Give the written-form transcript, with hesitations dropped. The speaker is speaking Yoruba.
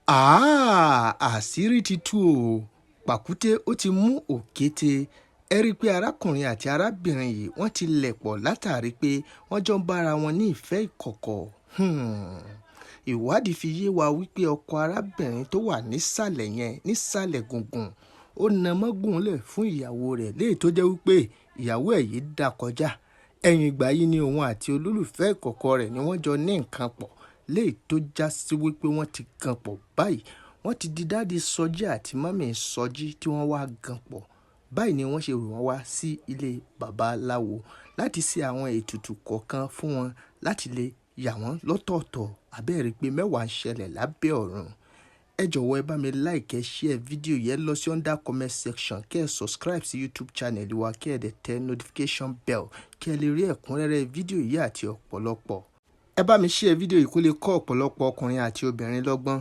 Àsírí ti tú o. Pàkúté ó ti mú òkété. Ẹ rí i pé arákùnrin àti arábìnrin yìí wọ́n ti lẹ̀pọ̀ látàrí pé wọ́n jọ ń bára wọn ní ìfẹ́ ìkọ̀kọ̀. Ìwádìí fi yé wa wípé ọkọ arábìnrin tó wà nísàlẹ̀ yẹn nísàlẹ̀ gungun ó na mọ́gùnlẹ̀ fún ìyàwó rẹ̀ léyìí tó jẹ́ wípé ìyàwó ẹ̀ yìí dá kọjá. Ẹ̀yìn ìgbà yìí ni òun àti olólùfẹ́ ìkọ̀kọ̀ rẹ̀ ni wọ́n jọ ní nǹkan pọ̀ léyìí tó já sí wípé wọ́n ti gan pọ̀ báyìí. Wọ́n ti di dáàdi Sọjí àti mọ́mì Sọjí tí wọ́n wá gan pọ̀. Báyìí ni wọ́n ṣe rò wọ́n wá sí ilé babaláwo láti ṣe àwọn ètùtù kọ̀ọ̀kan fún wọn láti lè yà wọ́n lọ́tọ̀ọ̀tọ̀. Àbẹ́ẹ̀rí pé mẹ́wàá ń ṣẹlẹ̀ lábẹ́ ọ̀run. Ẹ jọ̀wọ́ ẹ bá mi like, ẹ share fídíò yẹn lọ sí under comment section, kẹ́ ẹ subscribe sí YouTube channel wa, kẹ́ ẹ dẹ̀ tẹ notification bell kẹ́ ẹ lè rí ẹ̀kúnrẹ́rẹ́ fídíò yìí àti ọ̀pọ̀lọpọ̀. Ẹ bá mi share fídíò yìí kó lè kọ́ ọ̀pọ̀lọpọ̀ ọkùnrin àti obìnrin lọ́gbọ́n.